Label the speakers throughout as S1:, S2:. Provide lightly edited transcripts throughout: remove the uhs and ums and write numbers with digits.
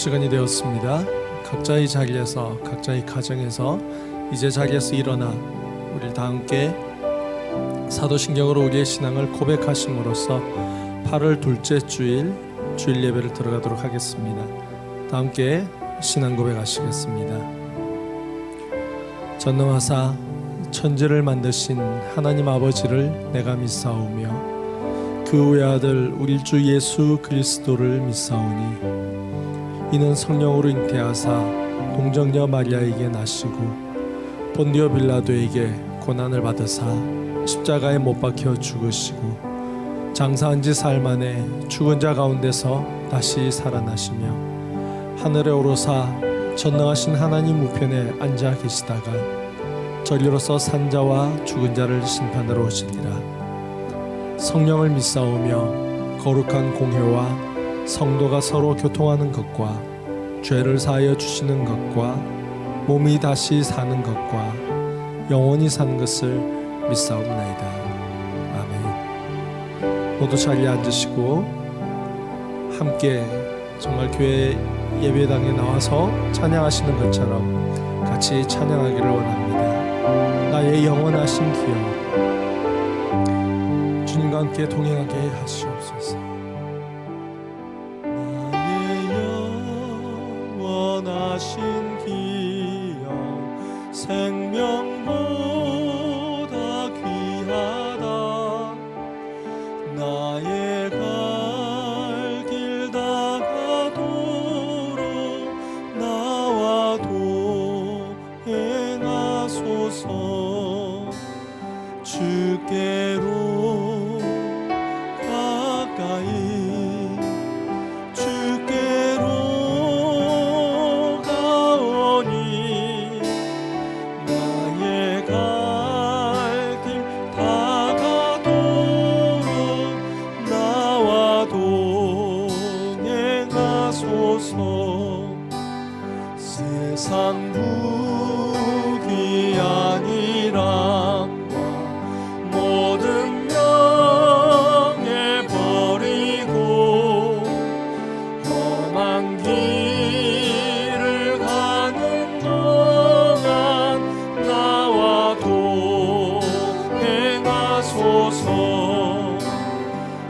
S1: 시간이 되었습니다. 각자의 자리에서, 각자의 가정에서 이제 자리에서 일어나 우리 다 함께 사도신경으로 우리의 신앙을 고백하심으로써 8월 둘째 주일 예배를 들어가도록 하겠습니다. 다 함께 신앙 고백하시겠습니다. 전능하사 천지를 만드신 하나님 아버지를 내가 믿사오며 그 외아들 우리 주 예수 그리스도를 믿사오니 이는 성령으로 잉태하사 동정녀 마리아에게 나시고 본디오 빌라도에게 고난을 받으사 십자가에 못 박혀 죽으시고 장사한 지 사흘 만에 죽은 자 가운데서 다시 살아나시며 하늘에 오르사 전능하신 하나님 우편에 앉아 계시다가 저리로서 산자와 죽은 자를 심판하러 오시리라. 성령을 믿사오며 거룩한 공회와 성도가 서로 교통하는 것과 죄를 사하여 주시는 것과 몸이 다시 사는 것과 영원히 사는 것을 믿사옵나이다. 아멘. 모두 자리에 앉으시고 함께 정말 교회 예배당에 나와서 찬양하시는 것처럼 같이 찬양하기를 원합니다. 나의 영원하신 기여 주님과 함께 동행하게 하시옵소서.
S2: 원하신 기여 생명보다 귀하다. 나의 갈 길 다가도록 나와 동행하소서. 주께로 가까이 세상 부귀한이랑과 모든 명예 버리고 험한 길을 가는 동안 나와 동행하소서.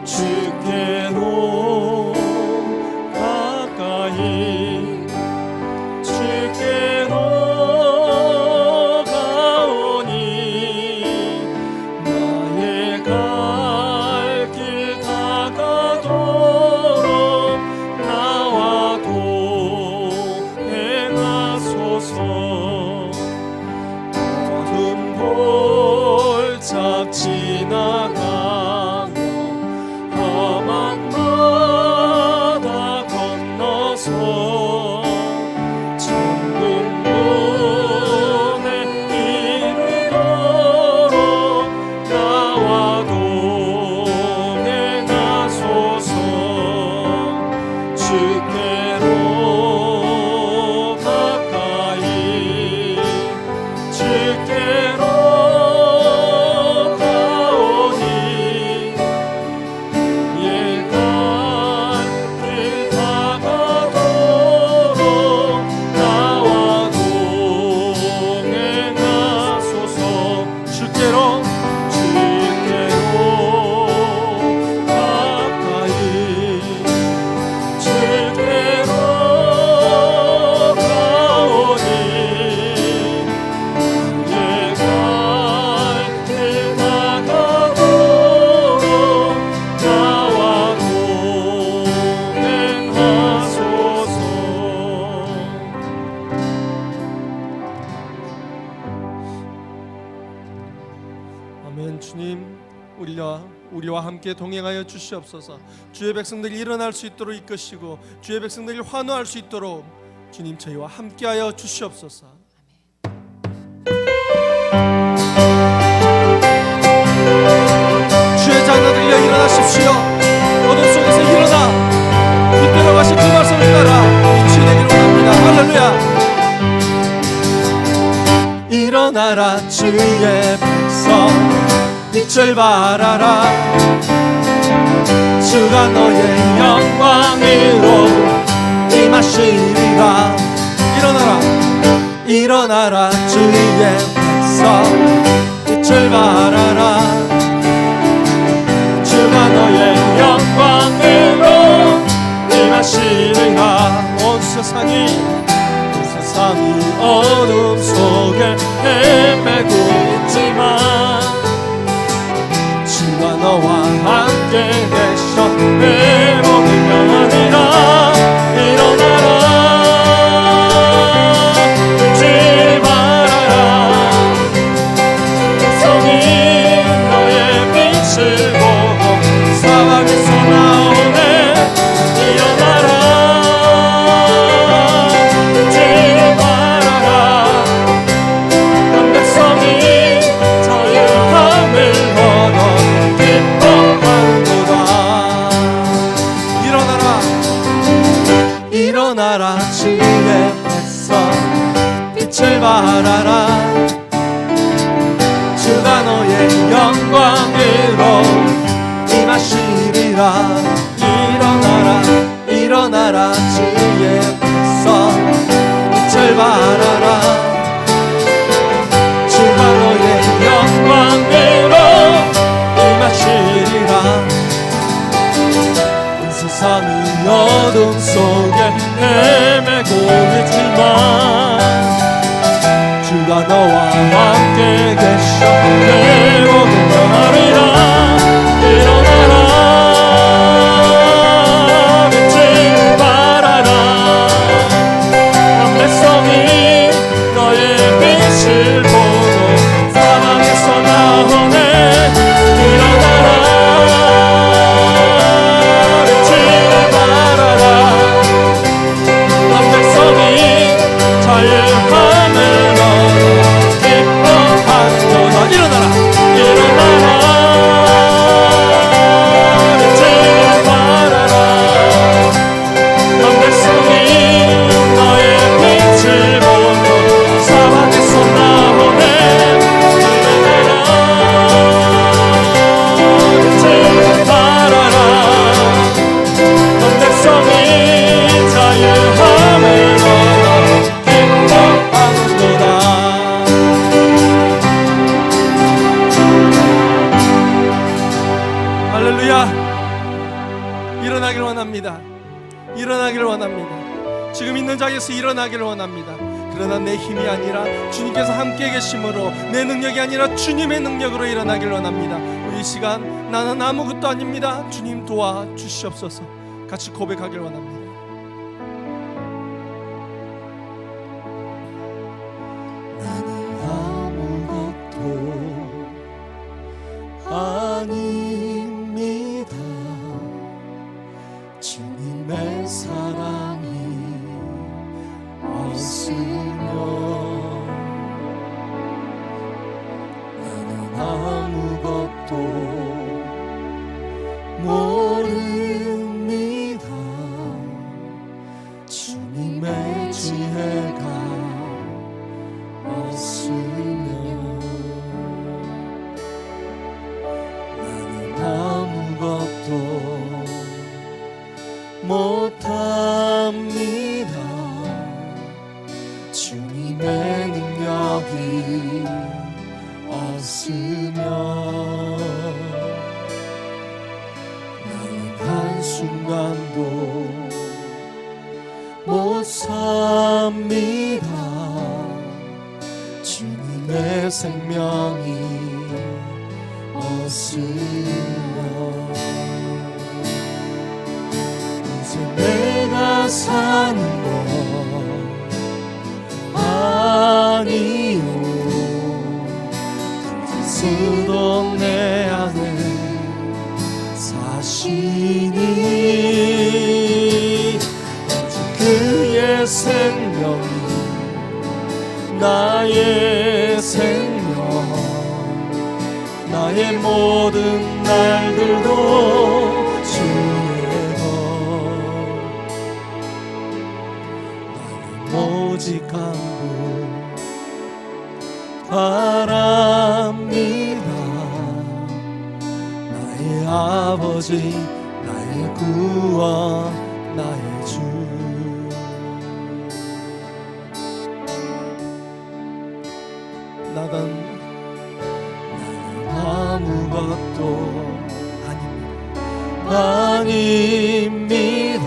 S2: 주께로 가까이 주께로 가오니 나의 갈 길 다가도록 나와 동행하소서. 모든 골짝 지나가며 험한 바다 건너서 주님 우리와 함께 동행하여 주시옵소서. 주의 백성들이 일어날 수 있도록 이끄시고 주의 백성들이 환호할 수 있도록 주님 저희와 함께하여 주시옵소서. 주의 자녀들이여 일어나십시오. 어둠 속에서 일어나 빛대로 가신 그 말씀을 따라 빛이 되기를 원합니다. 할렐루야. 일어나라 주의 백성 빛을 발하라. 주가 너의 영광으로 임하시리라. 일어나라 일어나라 주의 백성 빛을 발하라. 주가 너의 영광으로 임하시리라. 온 세상이 어둠 속에 헤매고 있지만 주가 너와 함께 계셔 회복을 명하니라. 일어나라 빛을 발하라. 백성이 너의 빛을 보고 사방에서 나오네. 일어나라 빛을 발하라. 난 백성이 자유함을 얻어 기뻐하는도다. 일어나라 일어나라 주의 백성 빛을 발하라. 주가 너의 영광으로 임하시리라. 일어나라 일어나라 주의 백성 빛을 발하라. 주가 너의 영광으로 임하시리라. 온 세상이 어둠 속에 헤매고 있지만 주가 너와 함께 계셔 회복을 명하리라. 일어나라 빛을 발하라. 한 백성이 너의 빛을 보고 사방에서 나오네. 일어나라 빛을 발하라. 한 백성이 자유함을 얻어 기뻐하는도다. 일어나라 일어나라 빛을 발하라. 한 백성이 너의 빛을 보고 사방에서 나오네. 일어나라 빛을 발하라. 한 백성이 자유함을 얻어 기뻐하는도다. 할렐루야. 일어나기를 원합니다. 일어나기를 원합니다. 지금 있는 자리에서 일어나기를 원합니다. 그러나 내 힘이 아니라 주님께서 함께 계심으로, 내 능력이 아니라 주님의 능력으로 일어나기를 원합니다. 우리 이 시간 나는 아무것도 아닙니다. 주님 도와주시옵소서. 같이 고백하기를 원합니다.
S3: 아닙니다. 주님의 사랑이 없으면 나는 아무것도 모릅니다. 주님의 지혜가 없으면 아무것도 못합니다. 주님의 능력이 없으면 나는 한순간도 못 삽니다. 주님의 생명이 없으면 이제 내가 사는 것 아니요. 그리스도 내 안에 사시니 오직 그의 생명이 나의 생명, 나의 모든 날들도 주의 것. 나는 오직 한 분 바랍니다. 나의 아버지, 나의 구원, 나의 주. 아무것도 아닙니다.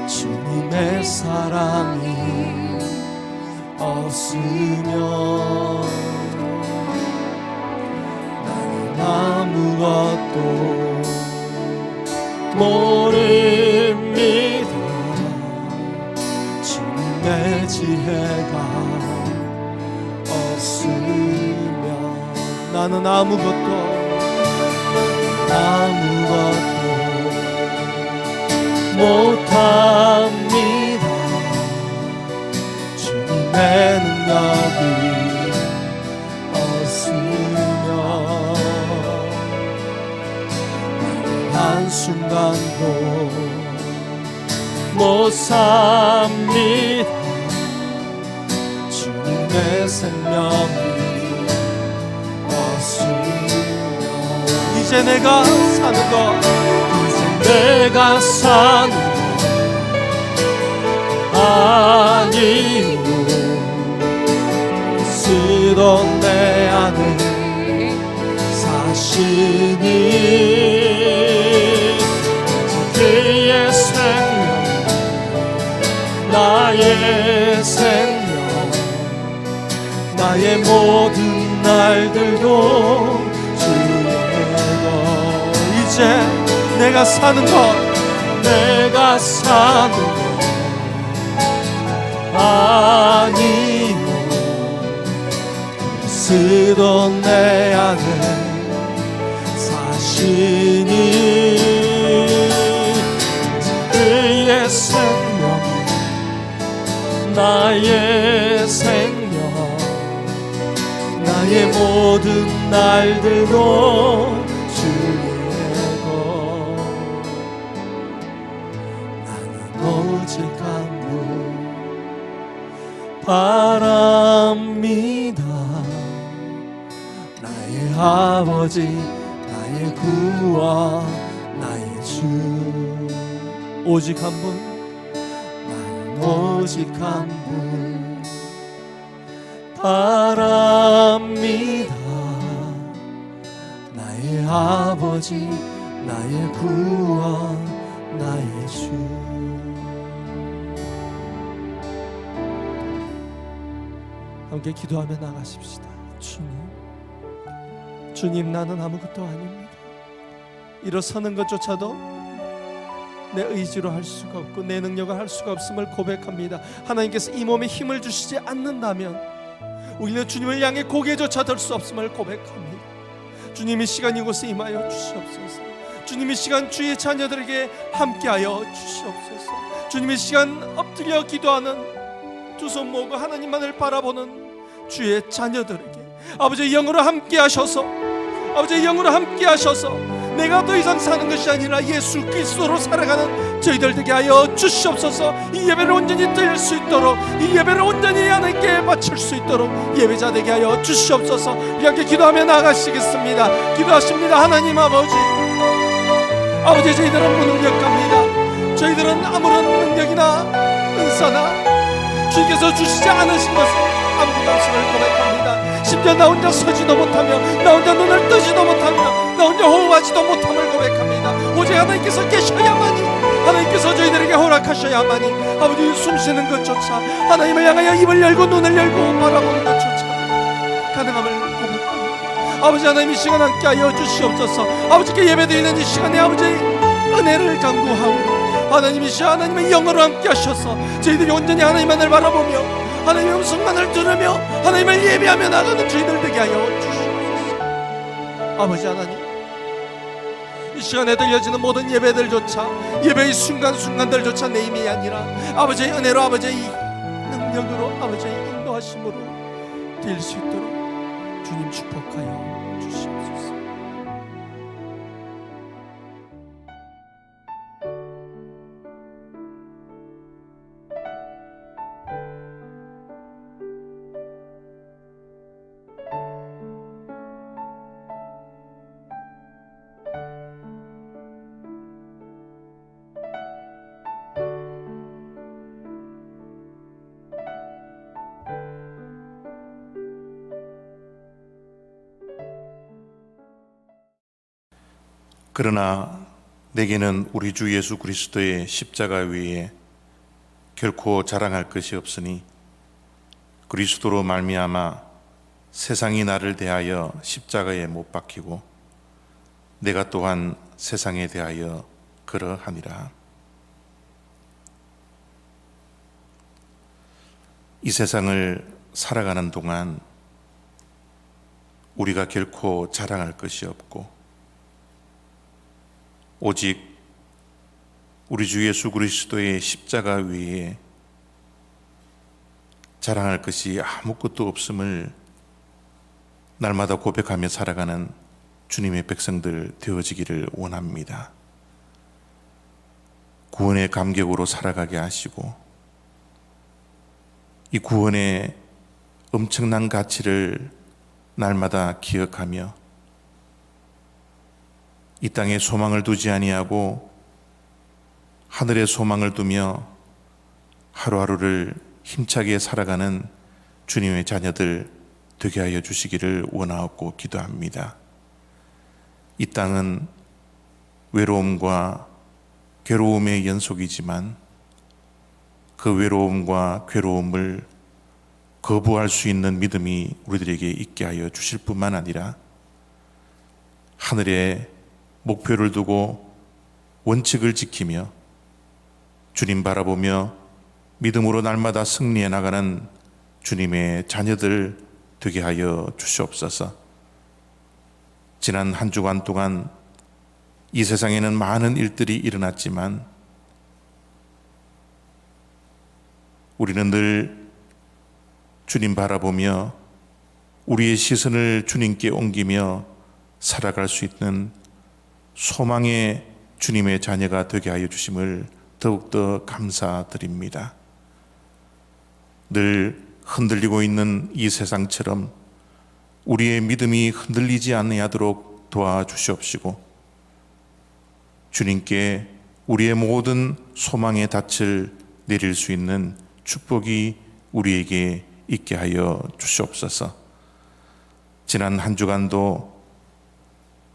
S3: 주님의 사랑이 없으면 나는 아무것도 모릅니다. 주님의 지혜가 없으면
S2: 나는 아무것도
S3: 못합니다. 주님의 능력이 없으면 나는 한순간도 못 삽니다. 주님의 생명이
S2: 이제 내가 사는 것,
S3: 내가 사는 것 아니요 쓰던 내 안에 사시니 그의 생명 나의 생명 나의 모든 날들도
S2: 이제 내가 사는 것,
S3: 내가 사는 것 아니요 쓰던 내 안에 사시니 그의 생명 나의 생명 나의 모든 날들도 오직 한분 바랍니다. 나의 아버지 나의 구원 나의 주
S2: 오직 한 분,
S3: 나는 오직 한분 바랍니다. 나의 아버지 나의 구원 나의 주
S2: 함께 기도하며 나가십시다. 주님, 나는 아무것도 아닙니다. 일어서는 것조차도 내 의지로 할 수가 없고 내 능력을 할 수가 없음을 고백합니다. 하나님께서 이 몸에 힘을 주시지 않는다면 우리는 주님을 향해 고개조차 들 수 없음을 고백합니다. 주님, 이 시간 이곳에 임하여 주시옵소서. 주님, 이 시간 주의 자녀들에게 함께하여 주시옵소서. 주님, 이 시간 엎드려 기도하는 두 손 모으고 하나님만을 바라보는 주의 자녀들에게 아버지의 영으로 함께 하셔서 아버지의 영으로 함께 하셔서 내가 더 이상 사는 것이 아니라 예수 그리스도로 살아가는 저희들 되게 하여 주시옵소서. 이 예배를 온전히 드릴 수 있도록 이 예배를 온전히 하나님께 바칠 수 있도록 예배자 되게 하여 주시옵소서. 이렇게 기도하며 나가시겠습니다. 기도하십니다. 하나님 아버지, 저희들은 무능력합니다. 저희들은 아무런 능력이나 은사나 주께서 주시지 않으신 것은 아무것도 없음을 고백합니다. 심지어 나 혼자 서지도 못하며 나 혼자 눈을 뜨지도 못하며 나 혼자 호흡하지도 못함을 고백합니다. 오직 하나님께서 계셔야만이 하나님께서 저희들에게 허락하셔야만이 아버지 숨쉬는 것조차 하나님을 향하여 입을 열고 눈을 열고 바라보는 것조차 가능함을 고백합니다. 아버지 하나님, 이 시간 함께하여 주시옵소서. 아버지께 예배드리는 이 시간에 아버지의 은혜를 간구하고 하나님, 이 시간 하나님의 영으로 함께 하셔서 저희들이 온전히 하나님만을 바라보며 하나님의 음성만을 들으며 하나님을 예배하며 나가는 저희들 되게 하여 주시옵소서. 아버지 하나님, 이 시간에 들려지는 모든 예배들조차 예배의 순간순간들조차 내 힘이 아니라 아버지의 은혜로 아버지의 능력으로 아버지의 인도하심으로 될 수 있도록 주님 축복하여 주시옵소서.
S4: 그러나 내게는 우리 주 예수 그리스도의 십자가 외에 결코 자랑할 것이 없으니 그리스도로 말미암아 세상이 나를 대하여 십자가에 못 박히고 내가 또한 세상에 대하여 그러하니라. 이 세상을 살아가는 동안 우리가 결코 자랑할 것이 없고 오직 우리 주 예수 그리스도의 십자가 위에 자랑할 것이 아무것도 없음을 날마다 고백하며 살아가는 주님의 백성들 되어지기를 원합니다. 구원의 감격으로 살아가게 하시고 이 구원의 엄청난 가치를 날마다 기억하며 이 땅에 소망을 두지 아니하고 하늘에 소망을 두며 하루하루를 힘차게 살아가는 주님의 자녀들 되게 하여 주시기를 원하옵고 기도합니다. 이 땅은 외로움과 괴로움의 연속이지만 그 외로움과 괴로움을 거부할 수 있는 믿음이 우리들에게 있게 하여 주실 뿐만 아니라 하늘에 목표를 두고 원칙을 지키며 주님 바라보며 믿음으로 날마다 승리해 나가는 주님의 자녀들 되게 하여 주시옵소서. 지난 한 주간 동안 이 세상에는 많은 일들이 일어났지만 우리는 늘 주님 바라보며 우리의 시선을 주님께 옮기며 살아갈 수 있는 소망의 주님의 자녀가 되게 하여 주심을 더욱더 감사드립니다. 늘 흔들리고 있는 이 세상처럼 우리의 믿음이 흔들리지 아니하도록 도와주시옵시고 주님께 우리의 모든 소망의 닻을 내릴 수 있는 축복이 우리에게 있게 하여 주시옵소서. 지난 한 주간도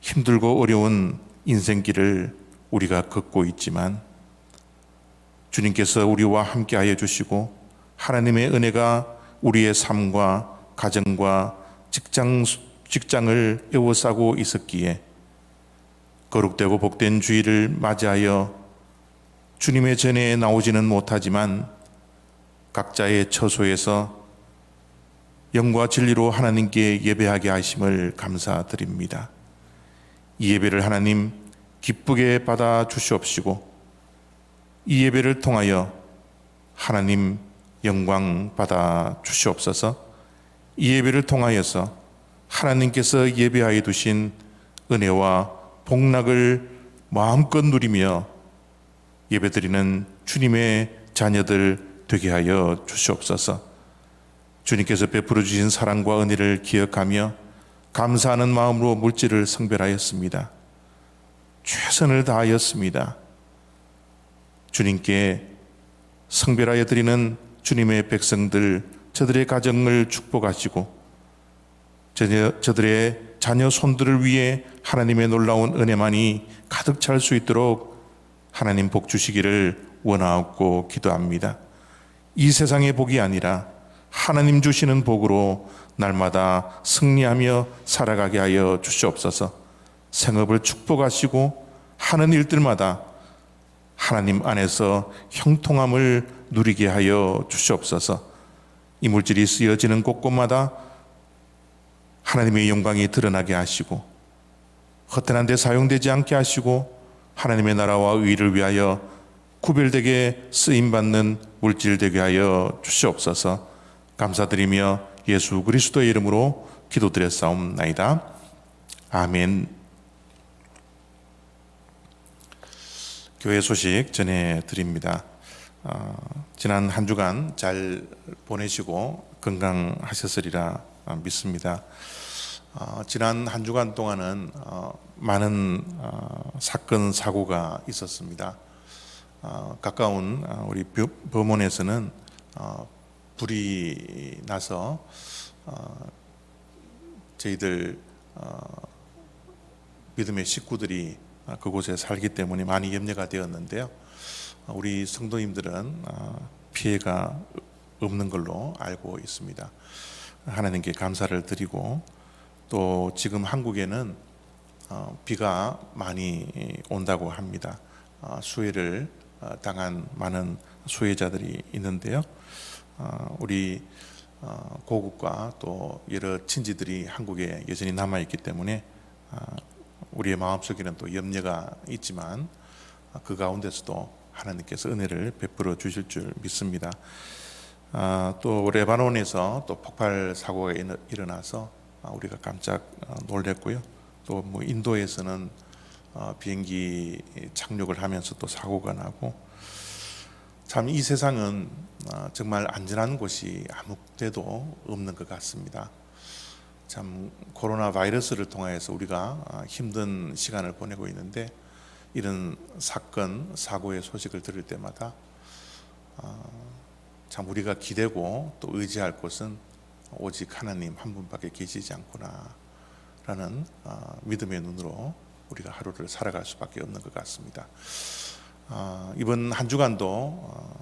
S4: 힘들고 어려운 인생길을 우리가 걷고 있지만 주님께서 우리와 함께 하여 주시고 하나님의 은혜가 우리의 삶과 가정과 직장을 에워싸고 있었기에 거룩되고 복된 주일을 맞이하여 주님의 전에 나오지는 못하지만 각자의 처소에서 영과 진리로 하나님께 예배하게 하심을 감사드립니다. 이 예배를 하나님 기쁘게 받아 주시옵시고 이 예배를 통하여 하나님 영광 받아 주시옵소서. 이 예배를 통하여서 하나님께서 예배하여 두신 은혜와 복락을 마음껏 누리며 예배드리는 주님의 자녀들 되게 하여 주시옵소서. 주님께서 베풀어 주신 사랑과 은혜를 기억하며 감사하는 마음으로 물질을 성별하였습니다. 최선을 다하였습니다. 주님께 성별하여 드리는 주님의 백성들, 저들의 가정을 축복하시고 저들의 자녀 손들을 위해 하나님의 놀라운 은혜만이 가득 찰 수 있도록 하나님 복 주시기를 원하옵고 기도합니다. 이 세상의 복이 아니라 하나님 주시는 복으로 날마다 승리하며 살아가게 하여 주시옵소서. 생업을 축복하시고 하는 일들마다 하나님 안에서 형통함을 누리게 하여 주시옵소서. 이물질이 쓰여지는 곳곳마다 하나님의 영광이 드러나게 하시고 허탄한 데 사용되지 않게 하시고 하나님의 나라와 의를 위하여 구별되게 쓰임받는 물질 되게 하여 주시옵소서. 감사드리며 예수 그리스도의 이름으로 기도드렸사옵나이다. 아멘. 교회 소식 전해드립니다. 지난 한 주간 잘 보내시고 건강하셨으리라 믿습니다. 지난 한 주간 동안은 많은 사건 사고가 있었습니다. 가까운 우리 범원에서는 불이 나서 저희들 믿음의 식구들이 그곳에 살기 때문에 많이 염려가 되었는데요. 우리 성도님들은 피해가 없는 걸로 알고 있습니다. 하나님께 감사를 드리고, 또 지금 한국에는 비가 많이 온다고 합니다. 수해를 당한 많은 수혜자들이 있는데요. 우리 고국과 또 여러 친지들이 한국에 여전히 남아있기 때문에 우리의 마음속에는 또 염려가 있지만 그 가운데서도 하나님께서 은혜를 베풀어 주실 줄 믿습니다. 또 레바논에서 또 폭발 사고가 일어나서 우리가 깜짝 놀랐고요. 또 뭐 인도에서는 비행기 착륙을 하면서 또 사고가 나고, 참 이 세상은 정말 안전한 곳이 아무 데도 없는 것 같습니다. 참 코로나 바이러스를 통해서 우리가 힘든 시간을 보내고 있는데, 이런 사건 사고의 소식을 들을 때마다 참 우리가 기대고 또 의지할 곳은 오직 하나님 한 분밖에 계시지 않구나 라는 믿음의 눈으로 우리가 하루를 살아갈 수밖에 없는 것 같습니다. 이번 한 주간도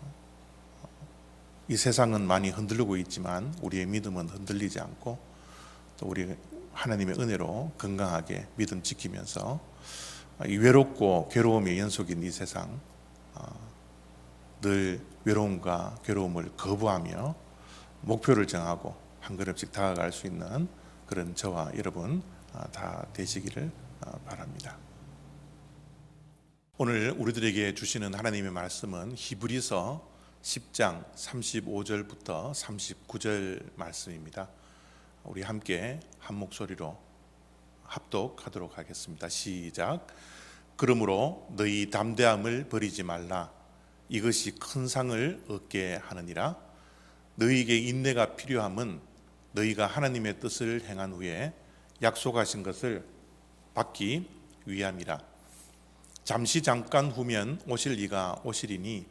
S4: 이 세상은 많이 흔들리고 있지만 우리의 믿음은 흔들리지 않고, 또 우리 하나님의 은혜로 건강하게 믿음 지키면서 이 외롭고 괴로움의 연속인 이 세상, 늘 외로움과 괴로움을 거부하며 목표를 정하고 한 걸음씩 다가갈 수 있는 그런 저와 여러분 다 되시기를 바랍니다. 오늘 우리들에게 주시는 하나님의 말씀은 히브리서 10장 35절부터 39절 말씀입니다. 우리 함께 한 목소리로 합독하도록 하겠습니다. 시작. 그러므로 너희 담대함을 버리지 말라. 이것이 큰 상을 얻게 하느니라. 너희에게 인내가 필요함은 너희가 하나님의 뜻을 행한 후에 약속하신 것을 받기 위함이라. 잠시 잠깐 후면 오실 이가 오시리니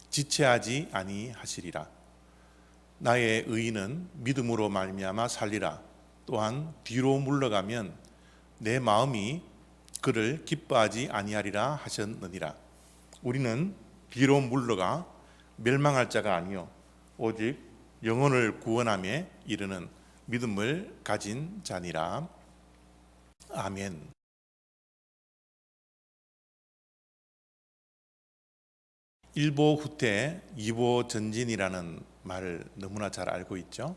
S4: 지체하지 아니하시리라. 나의 의인은 믿음으로 말미암아 살리라. 또한 뒤로 물러가면 내 마음이 그를 기뻐하지 아니하리라 하셨느니라. 우리는 뒤로 물러가 멸망할 자가 아니요 오직 영혼을 구원함에 이르는 믿음을 가진 자니라. 아멘. 일보 후퇴, 이보 전진이라는 말을 너무나 잘 알고 있죠.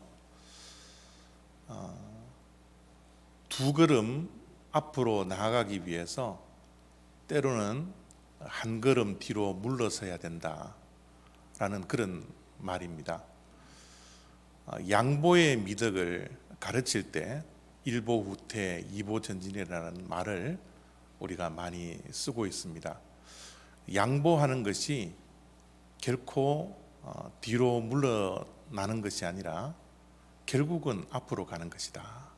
S4: 두 걸음 앞으로 나아가기 위해서 때로는 한 걸음 뒤로 물러서야 된다라는 그런 말입니다. 양보의 미덕을 가르칠 때 일보 후퇴, 이보 전진이라는 말을 우리가 많이 쓰고 있습니다. 양보하는 것이 결코 뒤로 물러나는 것이 아니라 결국은 앞으로 가는 것이다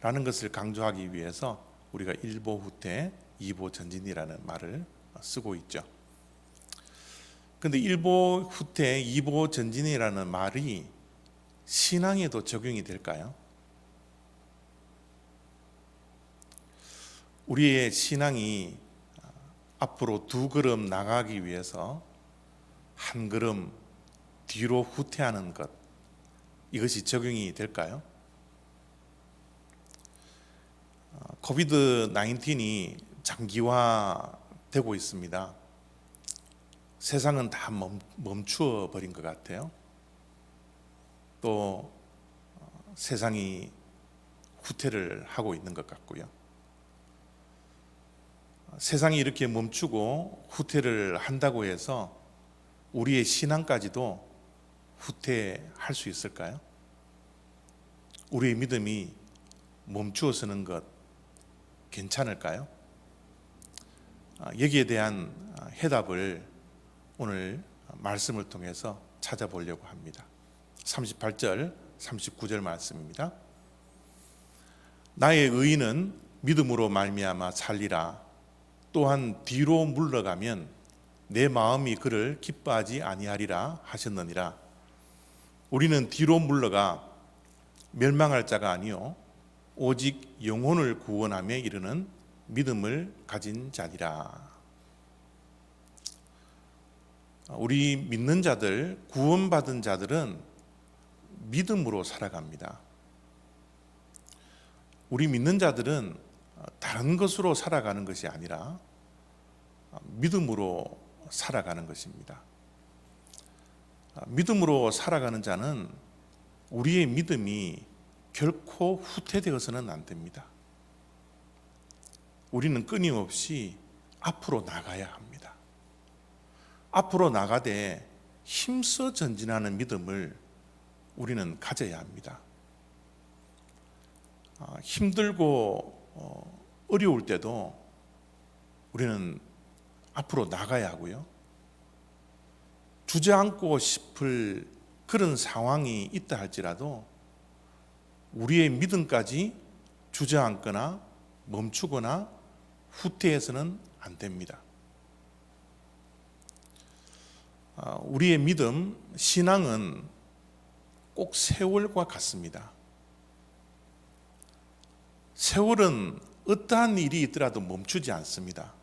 S4: 라는 것을 강조하기 위해서 우리가 일보 후퇴, 이보 전진이라는 말을 쓰고 있죠. 그런데 일보 후퇴, 이보 전진이라는 말이 신앙에도 적용이 될까요? 우리의 신앙이 앞으로 두 걸음 나가기 위해서 한 걸음 뒤로 후퇴하는 것, 이것이 적용이 될까요? 코비드-19이 장기화되고 있습니다. 세상은 다 멈추어 버린 것 같아요. 또 세상이 후퇴를 하고 있는 것 같고요. 세상이 이렇게 멈추고 후퇴를 한다고 해서 우리의 신앙까지도 후퇴할 수 있을까요? 우리의 믿음이 멈추어서는 것 괜찮을까요? 여기에 대한 해답을 오늘 말씀을 통해서 찾아보려고 합니다. 38절, 39절 말씀입니다. 나의 의인은 믿음으로 말미암아 살리라. 또한 뒤로 물러가면 내 마음이 그를 기뻐하지 아니하리라 하셨느니라. 우리는 뒤로 물러가 멸망할 자가 아니요 오직 영혼을 구원함에 이르는 믿음을 가진 자니라. 우리 믿는 자들, 구원받은 자들은 믿음으로 살아갑니다. 우리 믿는 자들은 다른 것으로 살아가는 것이 아니라 믿음으로 살아가는 것입니다. 믿음으로 살아가는 자는 우리의 믿음이 결코 후퇴되어서는 안 됩니다. 우리는 끊임없이 앞으로 나가야 합니다. 앞으로 나가되 힘써 전진하는 믿음을 우리는 가져야 합니다. 힘들고 어려울 때도 우리는 앞으로 나가야 하고요. 주저앉고 싶을 그런 상황이 있다 할지라도 우리의 믿음까지 주저앉거나 멈추거나 후퇴해서는 안 됩니다. 우리의 믿음, 신앙은 꼭 세월과 같습니다. 세월은 어떠한 일이 있더라도 멈추지 않습니다.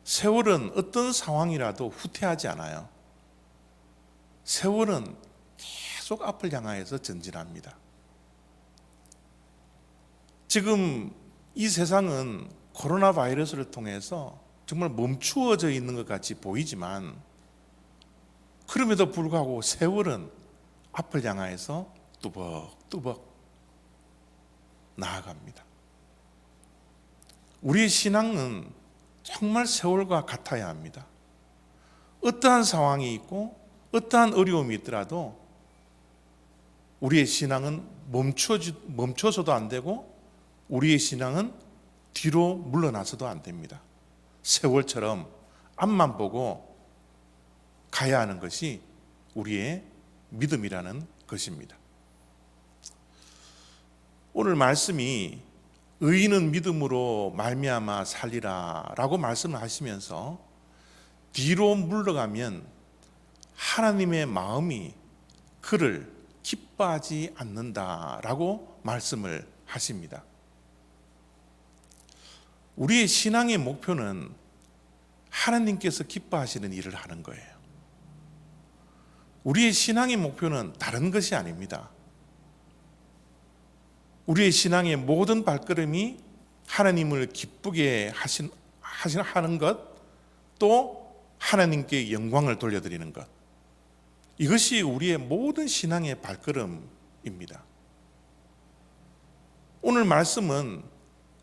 S4: 세월은 어떤 상황이라도 후퇴하지 않아요. 세월은 계속 앞을 향하여서 전진합니다. 지금 이 세상은 코로나 바이러스를 통해서 정말 멈추어져 있는 것 같이 보이지만 그럼에도 불구하고 세월은 앞을 향하여서 뚜벅뚜벅 나아갑니다. 우리의 신앙은 정말 세월과 같아야 합니다. 어떠한 상황이 있고 어떠한 어려움이 있더라도 우리의 신앙은 멈춰서도 안 되고 우리의 신앙은 뒤로 물러나서도 안 됩니다. 세월처럼 앞만 보고 가야 하는 것이 우리의 믿음이라는 것입니다. 오늘 말씀이 의인은 믿음으로 말미암아 살리라 라고 말씀을 하시면서 뒤로 물러가면 하나님의 마음이 그를 기뻐하지 않는다라고 말씀을 하십니다. 우리의 신앙의 목표는 하나님께서 기뻐하시는 일을 하는 거예요. 우리의 신앙의 목표는 다른 것이 아닙니다. 우리의 신앙의 모든 발걸음이 하나님을 기쁘게 하는 것, 또 하나님께 영광을 돌려드리는 것, 이것이 우리의 모든 신앙의 발걸음입니다. 오늘 말씀은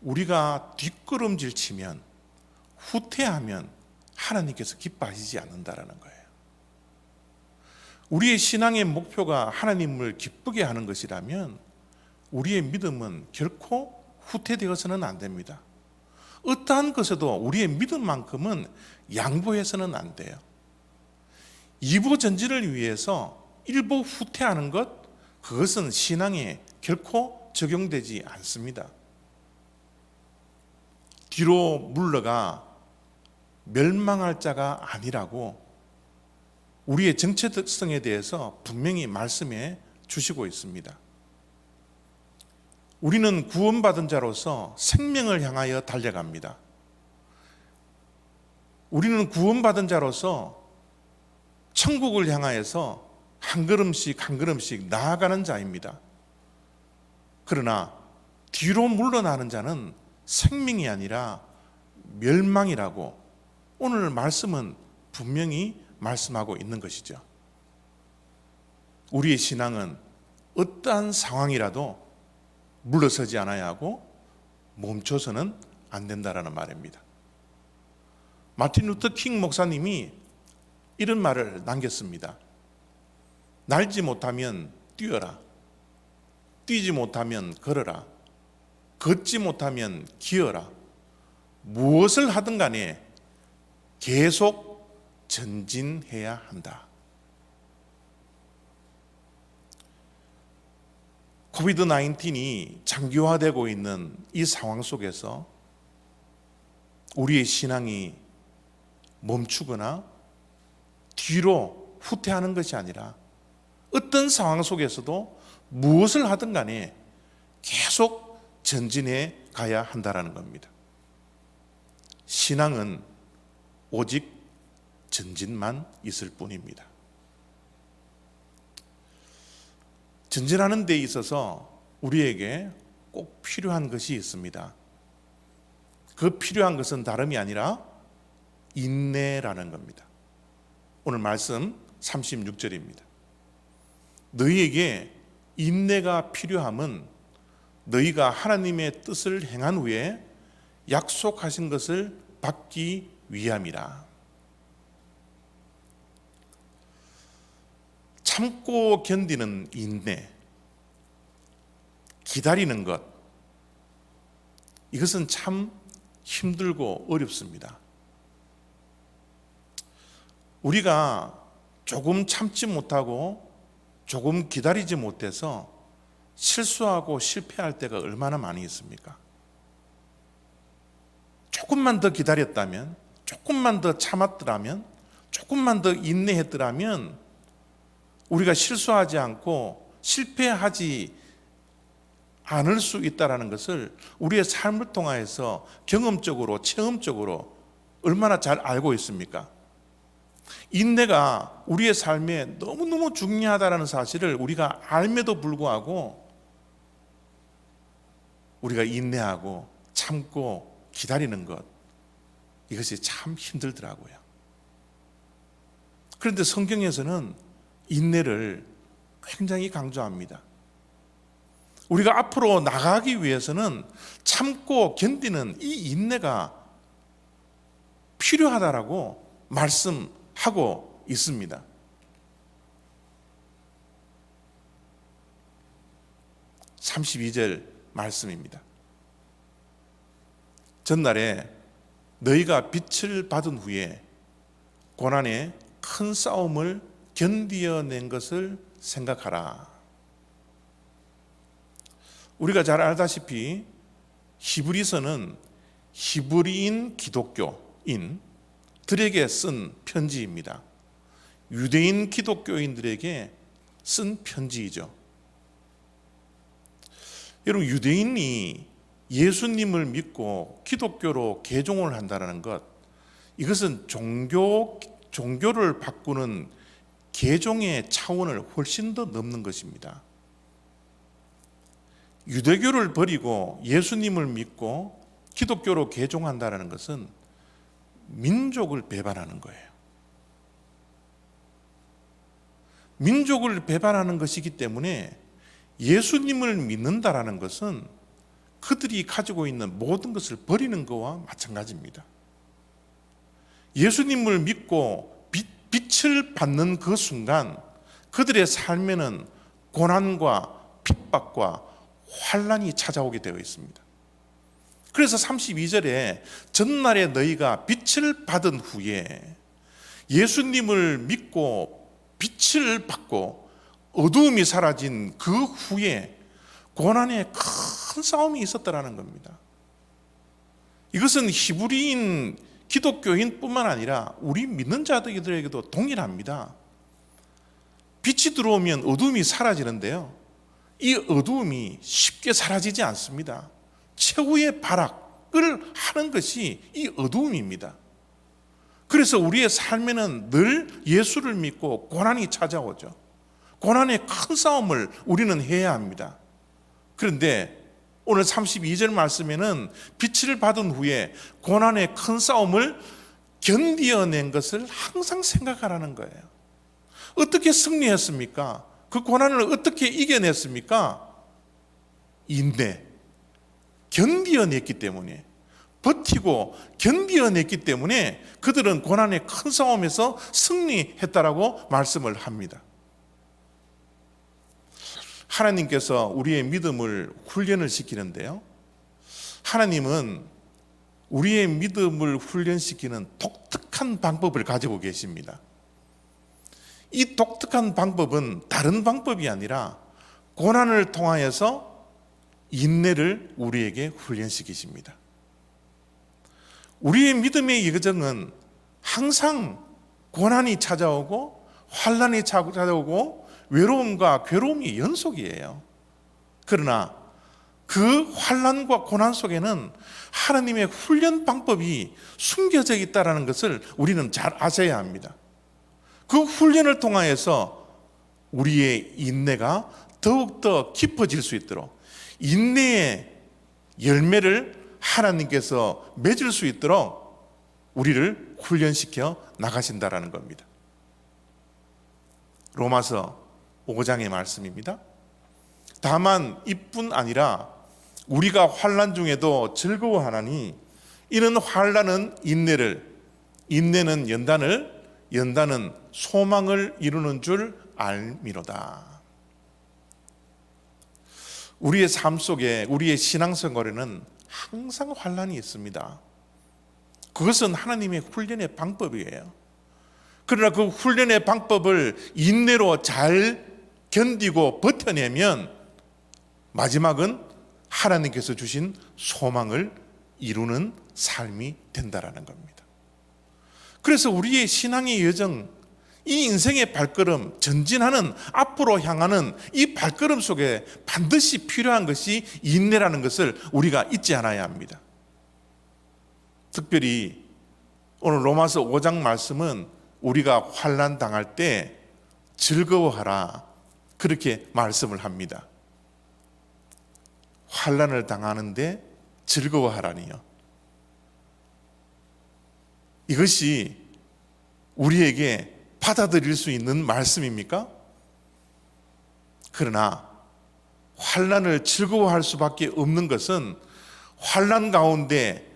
S4: 우리가 뒷걸음질 치면, 후퇴하면 하나님께서 기뻐하시지 않는다라는 거예요. 우리의 신앙의 목표가 하나님을 기쁘게 하는 것이라면 우리의 믿음은 결코 후퇴되어서는 안 됩니다. 어떠한 것에도 우리의 믿음만큼은 양보해서는 안 돼요. 이보 전진을 위해서 일보 후퇴하는 것, 그것은 신앙에 결코 적용되지 않습니다. 뒤로 물러가 멸망할 자가 아니라고 우리의 정체성에 대해서 분명히 말씀해 주시고 있습니다. 우리는 구원받은 자로서 생명을 향하여 달려갑니다. 우리는 구원받은 자로서 천국을 향하여서 한 걸음씩 한 걸음씩 나아가는 자입니다. 그러나 뒤로 물러나는 자는 생명이 아니라 멸망이라고 오늘 말씀은 분명히 말씀하고 있는 것이죠. 우리의 신앙은 어떠한 상황이라도 물러서지 않아야 하고 멈춰서는 안 된다라는 말입니다. 마틴 루터 킹 목사님이 이런 말을 남겼습니다. 날지 못하면 뛰어라. 뛰지 못하면 걸어라. 걷지 못하면 기어라. 무엇을 하든 간에 계속 전진해야 한다. 코비드-19이 장기화되고 있는 이 상황 속에서 우리의 신앙이 멈추거나 뒤로 후퇴하는 것이 아니라 어떤 상황 속에서도 무엇을 하든 간에 계속 전진해 가야 한다라는 겁니다. 신앙은 오직 전진만 있을 뿐입니다. 전진하는 데 있어서 우리에게 꼭 필요한 것이 있습니다. 그 필요한 것은 다름이 아니라 인내라는 겁니다. 오늘 말씀 36절입니다. 너희에게 인내가 필요함은 너희가 하나님의 뜻을 행한 후에 약속하신 것을 받기 위함이라. 참고 견디는 인내, 기다리는 것, 이것은 참 힘들고 어렵습니다. 우리가 조금 참지 못하고 조금 기다리지 못해서 실수하고 실패할 때가 얼마나 많이 있습니까? 조금만 더 기다렸다면, 조금만 더 참았더라면, 조금만 더 인내했더라면 우리가 실수하지 않고 실패하지 않을 수 있다는 것을 우리의 삶을 통해서 경험적으로, 체험적으로 얼마나 잘 알고 있습니까? 인내가 우리의 삶에 너무너무 중요하다는 사실을 우리가 알매도 불구하고 우리가 인내하고 참고 기다리는 것, 이것이 참 힘들더라고요. 그런데 성경에서는 인내를 굉장히 강조합니다. 우리가 앞으로 나가기 위해서는 참고 견디는 이 인내가 필요하다라고 말씀하고 있습니다. (32절) 말씀입니다. 전날에 너희가 빛을 받은 후에 고난의 큰 싸움을 견디어낸 것을 생각하라. 우리가 잘 알다시피 히브리서는 히브리인 기독교인들에게 쓴 편지입니다. 유대인 기독교인들에게 쓴 편지이죠. 여러분, 유대인이 예수님을 믿고 기독교로 개종을 한다는 것, 이것은 종교를 바꾸는 개종의 차원을 훨씬 더 넘는 것입니다. 유대교를 버리고 예수님을 믿고 기독교로 개종한다는 것은 민족을 배반하는 거예요. 민족을 배반하는 것이기 때문에 예수님을 믿는다라는 것은 그들이 가지고 있는 모든 것을 버리는 것과 마찬가지입니다. 예수님을 믿고 빛을 받는 그 순간 그들의 삶에는 고난과 핍박과 환난이 찾아오게 되어 있습니다. 그래서 32절에 전날에 너희가 빛을 받은 후에, 예수님을 믿고 빛을 받고 어두움이 사라진 그 후에 고난의 큰 싸움이 있었다라는 겁니다. 이것은 히브리인 기독교인뿐만 아니라 우리 믿는 자들에게도 동일합니다. 빛이 들어오면 어두움이 사라지는데요, 이 어두움이 쉽게 사라지지 않습니다. 최후의 발악을 하는 것이 이 어두움입니다. 그래서 우리의 삶에는 늘 예수를 믿고 고난이 찾아오죠. 고난의 큰 싸움을 우리는 해야 합니다. 그런데 오늘 32절 말씀에는 빛을 받은 후에 고난의 큰 싸움을 견디어낸 것을 항상 생각하라는 거예요. 어떻게 승리했습니까? 그 고난을 어떻게 이겨냈습니까? 인내, 견디어냈기 때문에, 버티고 견디어냈기 때문에 그들은 고난의 큰 싸움에서 승리했다라고 말씀을 합니다. 하나님께서 우리의 믿음을 훈련을 시키는데요, 하나님은 우리의 믿음을 훈련시키는 독특한 방법을 가지고 계십니다. 이 독특한 방법은 다른 방법이 아니라 고난을 통하여서 인내를 우리에게 훈련시키십니다. 우리의 믿음의 여정은 항상 고난이 찾아오고 환난이 찾아오고 외로움과 괴로움이 연속이에요. 그러나 그 환난과 고난 속에는 하나님의 훈련 방법이 숨겨져 있다는 것을 우리는 잘 아셔야 합니다. 그 훈련을 통하여서 우리의 인내가 더욱더 깊어질 수 있도록, 인내의 열매를 하나님께서 맺을 수 있도록 우리를 훈련시켜 나가신다라는 겁니다. 로마서 5장의 말씀입니다. 다만 이뿐 아니라 우리가 환난 중에도 즐거워하나니 이는 환난은 인내를, 인내는 연단을, 연단은 소망을 이루는 줄 알미로다. 우리의 삶 속에, 우리의 신앙생활에는 항상 환난이 있습니다. 그것은 하나님의 훈련의 방법이에요. 그러나 그 훈련의 방법을 인내로 잘 견디고 버텨내면 마지막은 하나님께서 주신 소망을 이루는 삶이 된다라는 겁니다. 그래서 우리의 신앙의 여정, 이 인생의 발걸음, 전진하는, 앞으로 향하는 이 발걸음 속에 반드시 필요한 것이 인내라는 것을 우리가 잊지 않아야 합니다. 특별히 오늘 로마서 5장 말씀은 우리가 환난 당할 때 즐거워하라, 그렇게 말씀을 합니다. 환난을 당하는데 즐거워하라니요. 이것이 우리에게 받아들일 수 있는 말씀입니까? 그러나 환난을 즐거워할 수밖에 없는 것은 환난 가운데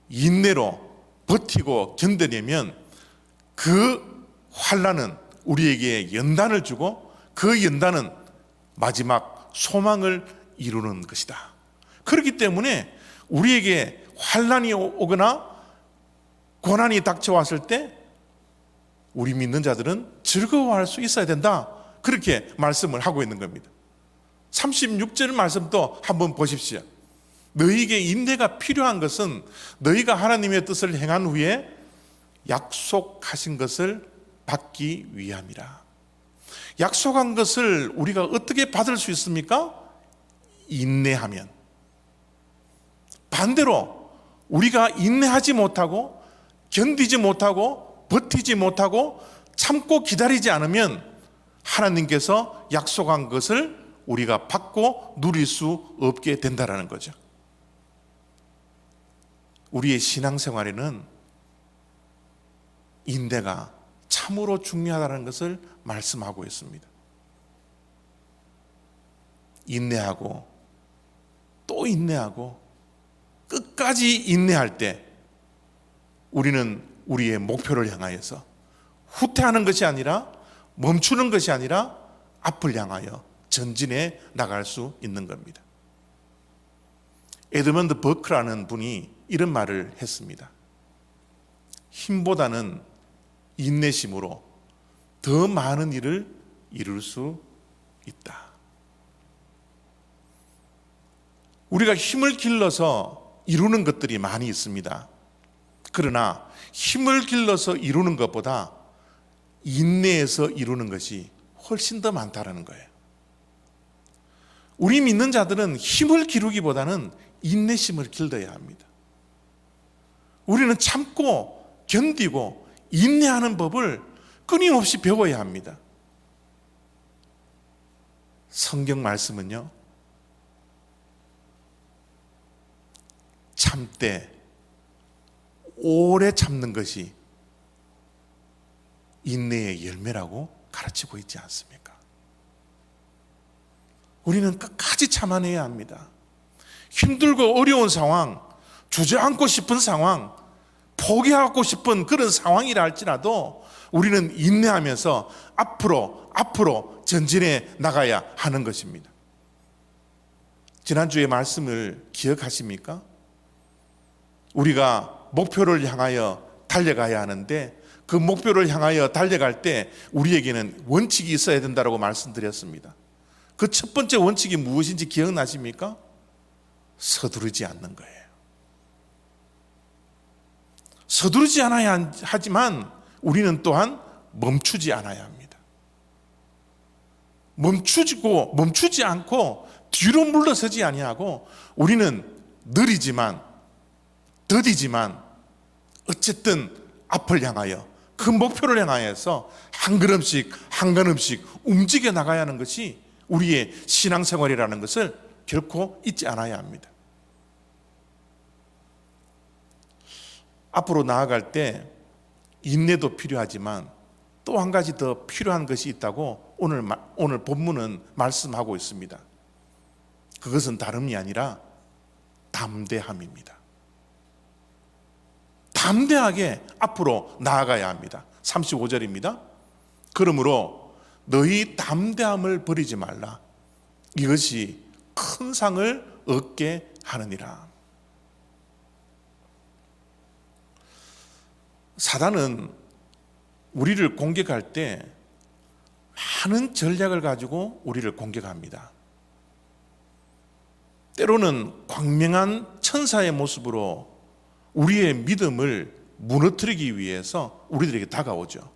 S4: 인내로 버티고 견뎌내면 그 환난은 우리에게 연단을 주고 그 연단은 마지막 소망을 이루는 것이다. 그렇기 때문에 우리에게 환난이 오거나 고난이 닥쳐왔을 때 우리 믿는 자들은 즐거워할 수 있어야 된다, 그렇게 말씀을 하고 있는 겁니다. 36절 말씀도 한번 보십시오. 너희에게 인내가 필요한 것은 너희가 하나님의 뜻을 행한 후에 약속하신 것을 받기 위함이라. 약속한 것을 우리가 어떻게 받을 수 있습니까? 인내하면. 반대로 우리가 인내하지 못하고 견디지 못하고 버티지 못하고 참고 기다리지 않으면 하나님께서 약속한 것을 우리가 받고 누릴 수 없게 된다는 거죠. 우리의 신앙생활에는 인내가 참으로 중요하다는 것을 말씀하고 있습니다. 인내하고 또 인내하고 끝까지 인내할 때 우리는 우리의 목표를 향하여서 후퇴하는 것이 아니라, 멈추는 것이 아니라 앞을 향하여 전진해 나갈 수 있는 겁니다. 에드먼드 버크라는 분이 이런 말을 했습니다. 힘보다는 인내심으로 더 많은 일을 이룰 수 있다. 우리가 힘을 길러서 이루는 것들이 많이 있습니다. 그러나 힘을 길러서 이루는 것보다 인내해서 이루는 것이 훨씬 더 많다는 거예요. 우리 믿는 자들은 힘을 기르기보다는 인내심을 길러야 합니다. 우리는 참고 견디고 인내하는 법을 끊임없이 배워야 합니다. 성경 말씀은요, 참되 오래 참는 것이 인내의 열매라고 가르치고 있지 않습니까? 우리는 끝까지 참아내야 합니다. 힘들고 어려운 상황, 주저앉고 싶은 상황, 포기하고 싶은 그런 상황이라 할지라도 우리는 인내하면서 앞으로 전진해 나가야 하는 것입니다. 지난주의 말씀을 기억하십니까? 우리가 목표를 향하여 달려가야 하는데 그 목표를 향하여 달려갈 때 우리에게는 원칙이 있어야 된다고 말씀드렸습니다. 그 첫 번째 원칙이 무엇인지 기억나십니까? 서두르지 않는 거예요. 서두르지 않아야 하지만 우리는 또한 멈추지 않아야 합니다. 멈추지 않고 뒤로 물러서지 아니하고 우리는 느리지만 더디지만 어쨌든 앞을 향하여 그 목표를 향하여서 한 걸음씩 한 걸음씩 움직여 나가야 하는 것이 우리의 신앙생활이라는 것을 결코 잊지 않아야 합니다. 앞으로 나아갈 때 인내도 필요하지만 또 한 가지 더 필요한 것이 있다고 오늘 본문은 말씀하고 있습니다. 그것은 다름이 아니라 담대함입니다. 담대하게 앞으로 나아가야 합니다. 35절입니다. 그러므로 너희 담대함을 버리지 말라. 이것이 큰 상을 얻게 하느니라. 사단은 우리를 공격할 때 많은 전략을 가지고 우리를 공격합니다. 때로는 광명한 천사의 모습으로 우리의 믿음을 무너뜨리기 위해서 우리들에게 다가오죠.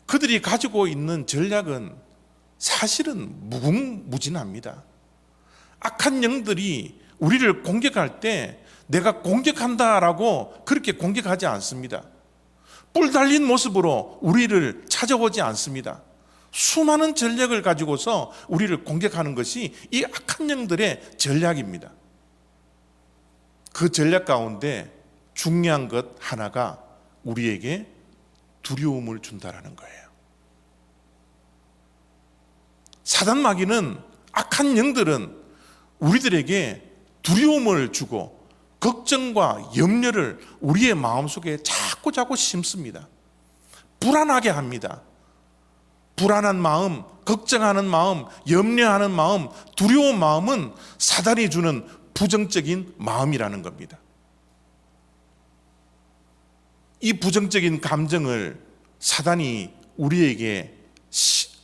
S4: 그들이 가지고 있는 전략은 사실은 무궁무진합니다. 악한 영들이 우리를 공격할 때 내가 공격한다라고 그렇게 공격하지 않습니다. 뿔 달린 모습으로 우리를 찾아오지 않습니다. 수많은 전략을 가지고서 우리를 공격하는 것이 이 악한 영들의 전략입니다. 그 전략 가운데 중요한 것 하나가 우리에게 두려움을 준다라는 거예요. 사단 마귀는, 악한 영들은 우리들에게 두려움을 주고 걱정과 염려를 우리의 마음속에 자꾸 심습니다. 불안하게 합니다. 불안한 마음, 걱정하는 마음, 염려하는 마음, 두려운 마음은 사단이 주는 부정적인 마음이라는 겁니다. 이 부정적인 감정을 사단이 우리에게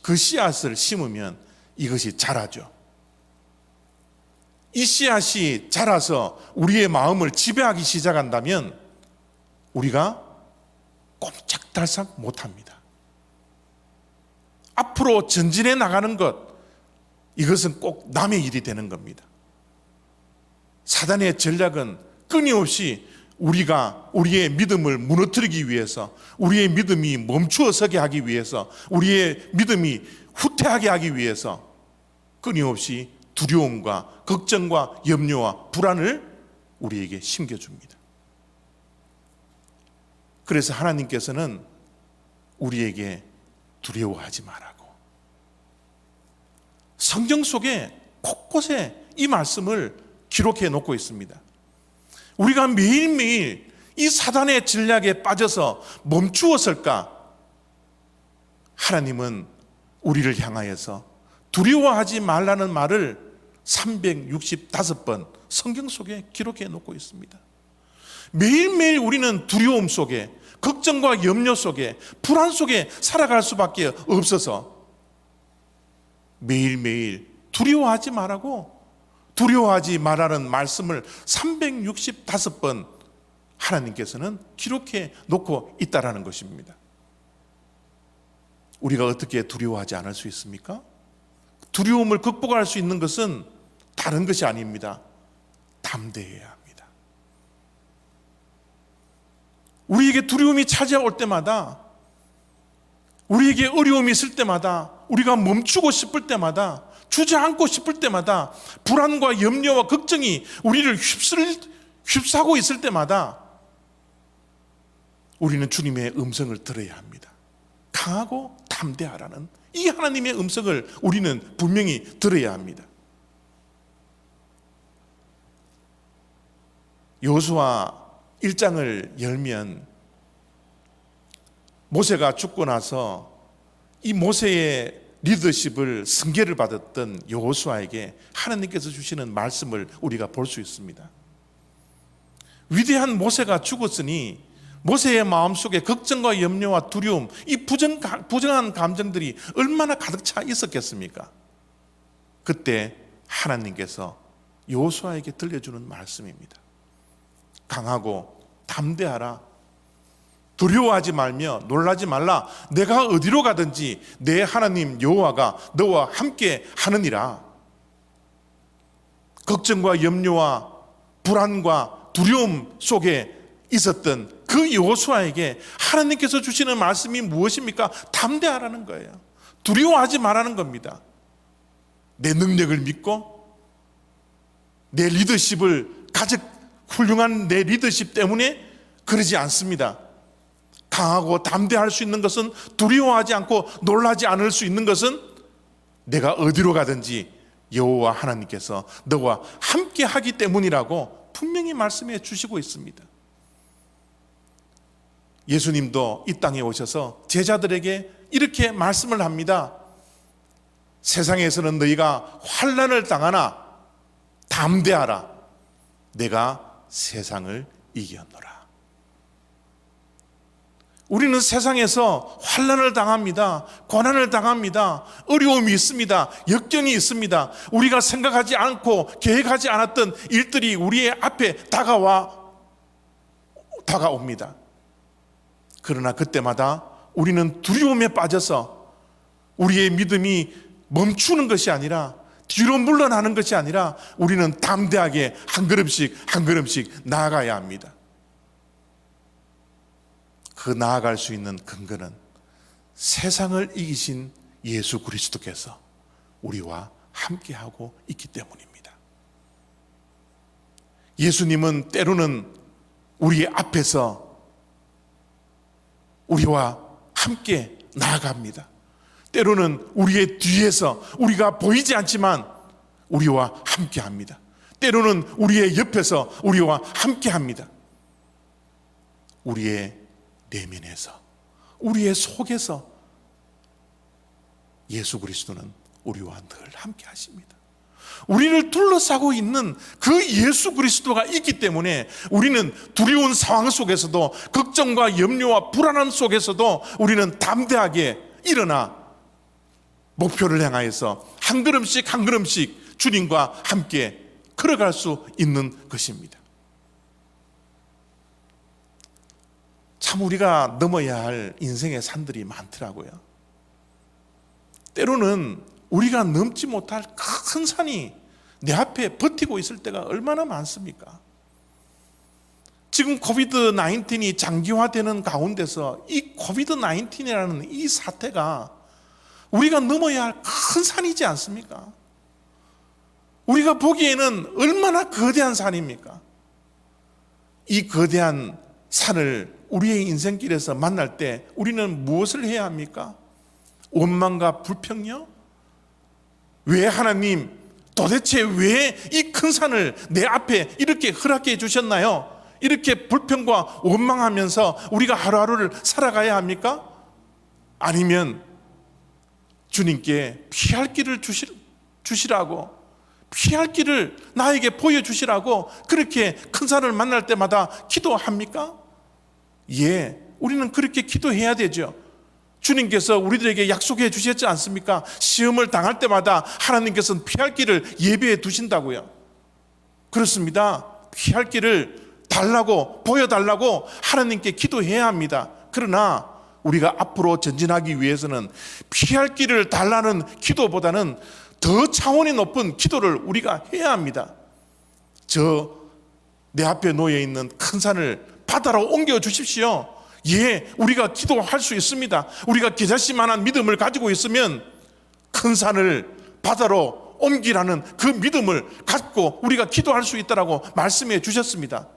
S4: 그 씨앗을 심으면 이것이 자라죠. 이 씨앗이 자라서 우리의 마음을 지배하기 시작한다면 우리가 꼼짝달싹 못합니다. 앞으로 전진해 나가는 것, 이것은 꼭 남의 일이 되는 겁니다. 사단의 전략은 끊임없이 우리의 믿음을 무너뜨리기 위해서, 우리의 믿음이 멈추어 서게 하기 위해서, 우리의 믿음이 후퇴하게 하기 위해서 끊임없이 두려움과 걱정과 염려와 불안을 우리에게 심겨줍니다. 그래서 하나님께서는 우리에게 두려워하지 말라고 성경 속에 곳곳에 이 말씀을 기록해 놓고 있습니다. 우리가 매일매일 이 사단의 전략에 빠져서 멈추었을까? 하나님은 우리를 향하여서 두려워하지 말라는 말을 365번 성경 속에 기록해 놓고 있습니다. 매일매일 우리는 두려움 속에, 걱정과 염려 속에, 불안 속에 살아갈 수밖에 없어서 매일매일 두려워하지 말라고, 두려워하지 말라는 말씀을 365번 하나님께서는 기록해 놓고 있다라는 것입니다. 우리가 어떻게 두려워하지 않을 수 있습니까? 두려움을 극복할 수 있는 것은 다른 것이 아닙니다. 담대해야 합니다. 우리에게 두려움이 찾아올 때마다, 우리에게 어려움이 있을 때마다, 우리가 멈추고 싶을 때마다, 주저앉고 싶을 때마다, 불안과 염려와 걱정이 우리를 휩싸고 있을 때마다 우리는 주님의 음성을 들어야 합니다. 강하고 담대하라는 이 하나님의 음성을 우리는 분명히 들어야 합니다. 여호수아 1장을 열면 모세가 죽고 나서 이 모세의 리더십을 승계를 받았던 여호수아에게 하나님께서 주시는 말씀을 우리가 볼 수 있습니다. 위대한 모세가 죽었으니 모세의 마음속에 걱정과 염려와 두려움, 이 부정한 감정들이 얼마나 가득 차 있었겠습니까? 그때 하나님께서 여호수아에게 들려주는 말씀입니다. 강하고 담대하라. 두려워하지 말며 놀라지 말라. 내가 어디로 가든지 내 하나님 여호와가 너와 함께 하느니라. 걱정과 염려와 불안과 두려움 속에 있었던 그 여호수아에게 하나님께서 주시는 말씀이 무엇입니까? 담대하라는 거예요. 두려워하지 말라는 겁니다. 내 능력을 믿고 내 리더십을 가장 훌륭한 내 리더십 때문에 그러지 않습니다. 강하고 담대할 수 있는 것은, 두려워하지 않고 놀라지 않을 수 있는 것은 내가 어디로 가든지 여호와 하나님께서 너와 함께 하기 때문이라고 분명히 말씀해 주시고 있습니다. 예수님도 이 땅에 오셔서 제자들에게 이렇게 말씀을 합니다. 세상에서는 너희가 환난을 당하나 담대하라. 내가 세상을 이겼노라. 우리는 세상에서 환난을 당합니다. 고난을 당합니다. 어려움이 있습니다. 역경이 있습니다. 우리가 생각하지 않고 계획하지 않았던 일들이 우리의 앞에 다가옵니다. 그러나 그때마다 우리는 두려움에 빠져서 우리의 믿음이 멈추는 것이 아니라, 뒤로 물러나는 것이 아니라 우리는 담대하게 한 걸음씩 한 걸음씩 나아가야 합니다. 그 나아갈 수 있는 근거는 세상을 이기신 예수 그리스도께서 우리와 함께하고 있기 때문입니다. 예수님은 때로는 우리 앞에서 우리와 함께 나아갑니다. 때로는 우리의 뒤에서 우리가 보이지 않지만 우리와 함께합니다. 때로는 우리의 옆에서 우리와 함께합니다. 우리의 내면에서, 우리의 속에서 예수 그리스도는 우리와 늘 함께 하십니다. 우리를 둘러싸고 있는 그 예수 그리스도가 있기 때문에 우리는 두려운 상황 속에서도, 걱정과 염려와 불안함 속에서도 우리는 담대하게 일어나 목표를 향하여서 한 걸음씩 한 걸음씩 주님과 함께 걸어갈 수 있는 것입니다. 참 우리가 넘어야 할 인생의 산들이 많더라고요. 때로는 우리가 넘지 못할 큰 산이 내 앞에 버티고 있을 때가 얼마나 많습니까? 지금 코비드-19이 장기화되는 가운데서 이 코비드-19이라는 이 사태가 우리가 넘어야 할 큰 산이지 않습니까? 우리가 보기에는 얼마나 거대한 산입니까? 이 거대한 산을 우리의 인생길에서 만날 때 우리는 무엇을 해야 합니까? 원망과 불평요? 왜 하나님, 도대체 왜 이 큰 산을 내 앞에 이렇게 허락해 주셨나요? 이렇게 불평과 원망하면서 우리가 하루하루를 살아가야 합니까? 아니면 주님께 피할 길을 주시라고, 피할 길을 나에게 보여주시라고 그렇게 큰 산을 만날 때마다 기도합니까? 예, 우리는 그렇게 기도해야 되죠. 주님께서 우리들에게 약속해 주셨지 않습니까? 시험을 당할 때마다 하나님께서는 피할 길을 예비해 두신다고요. 그렇습니다. 피할 길을 달라고, 보여달라고 하나님께 기도해야 합니다. 그러나 우리가 앞으로 전진하기 위해서는 피할 길을 달라는 기도보다는 더 차원이 높은 기도를 우리가 해야 합니다. 내 앞에 놓여 있는 큰 산을 바다로 옮겨 주십시오. 예, 우리가 기도할 수 있습니다. 우리가 겨자씨만한 믿음을 가지고 있으면 큰 산을 바다로 옮기라는 그 믿음을 갖고 우리가 기도할 수 있다라고 말씀해 주셨습니다.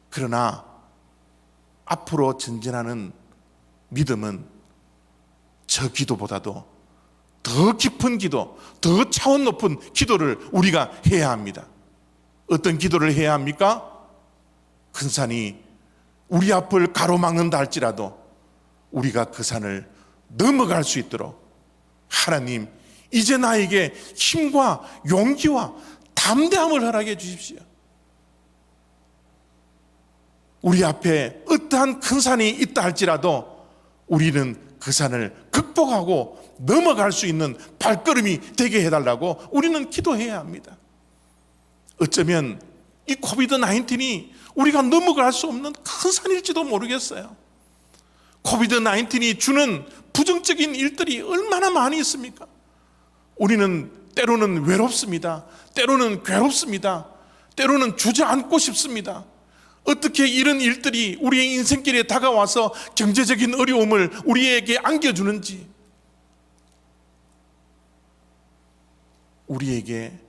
S4: 그러나 앞으로 전진하는 믿음은 저 기도보다도 더 깊은 기도, 더 차원 높은 기도를 우리가 해야 합니다. 어떤 기도를 해야 합니까? 큰 산이 우리 앞을 가로막는다 할지라도 우리가 그 산을 넘어갈 수 있도록 하나님, 이제 나에게 힘과 용기와 담대함을 허락해 주십시오. 우리 앞에 어떠한 큰 산이 있다 할지라도 우리는 그 산을 극복하고 넘어갈 수 있는 발걸음이 되게 해달라고 우리는 기도해야 합니다. 어쩌면 이 코비드-19이 우리가 넘어갈 수 없는 큰 산일지도 모르겠어요. 코비드-19이 주는 부정적인 일들이 얼마나 많이 있습니까? 우리는 때로는 외롭습니다. 때로는 괴롭습니다. 때로는 주저앉고 싶습니다. 어떻게 이런 일들이 우리의 인생길에 다가와서 경제적인 어려움을 우리에게 안겨주는지, 우리에게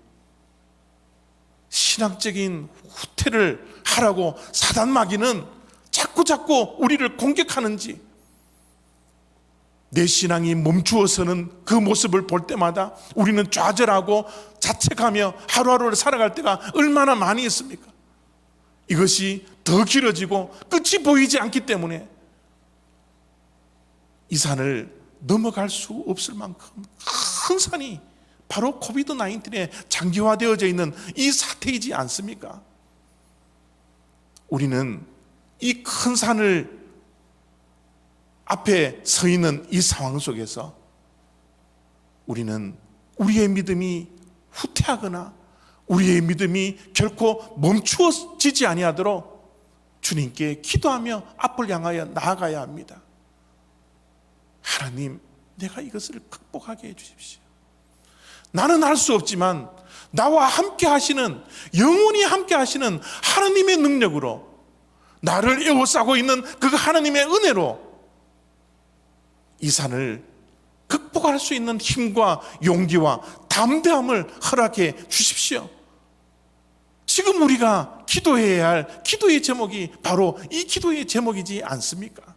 S4: 신앙적인 후퇴를 하라고 사단마귀는 자꾸 우리를 공격하는지, 내 신앙이 멈추어서는 그 모습을 볼 때마다 우리는 좌절하고 자책하며 하루하루를 살아갈 때가 얼마나 많이 있습니까? 이것이 더 길어지고 끝이 보이지 않기 때문에 이 산을 넘어갈 수 없을 만큼 큰 산이 바로 코비드-19에 장기화되어져 있는 이 사태이지 않습니까? 우리는 이 큰 산을 앞에 서 있는 이 상황 속에서 우리는 우리의 믿음이 후퇴하거나 우리의 믿음이 결코 멈추어지지 아니하도록 주님께 기도하며 앞을 향하여 나아가야 합니다. 하나님, 내가 이것을 극복하게 해주십시오. 나는 할 수 없지만 나와 함께 하시는, 영원히 함께 하시는 하나님의 능력으로, 나를 에워싸고 있는 그 하나님의 은혜로 이 산을 극복할 수 있는 힘과 용기와 담대함을 허락해 주십시오. 지금 우리가 기도해야 할 기도의 제목이 바로 이 기도의 제목이지 않습니까?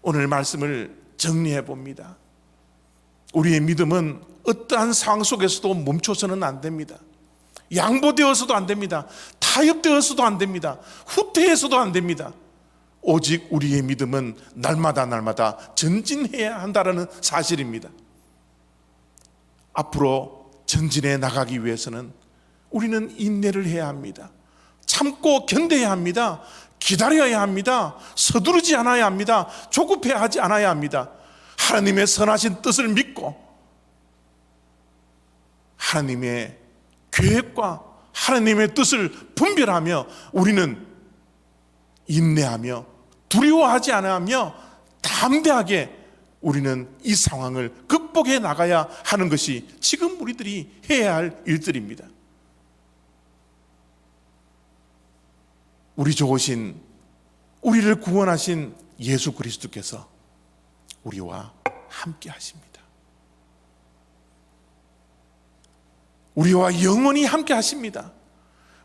S4: 오늘 말씀을 정리해 봅니다. 우리의 믿음은 어떠한 상황 속에서도 멈춰서는 안 됩니다. 양보되어서도 안 됩니다. 타협되어서도 안 됩니다. 후퇴해서도 안 됩니다. 오직 우리의 믿음은 날마다 전진해야 한다는 사실입니다. 앞으로 전진해 나가기 위해서는 우리는 인내를 해야 합니다. 참고 견뎌야 합니다. 기다려야 합니다. 서두르지 않아야 합니다. 조급해 하지 않아야 합니다. 하나님의 선하신 뜻을 믿고 하나님의 계획과 하나님의 뜻을 분별하며 우리는 인내하며 두려워하지 않으며 담대하게 우리는 이 상황을 극복해 나가야 하는 것이 지금 우리들이 해야 할 일들입니다. 우리 좋으신, 우리를 구원하신 예수 그리스도께서 우리와 함께 하십니다. 우리와 영원히 함께 하십니다.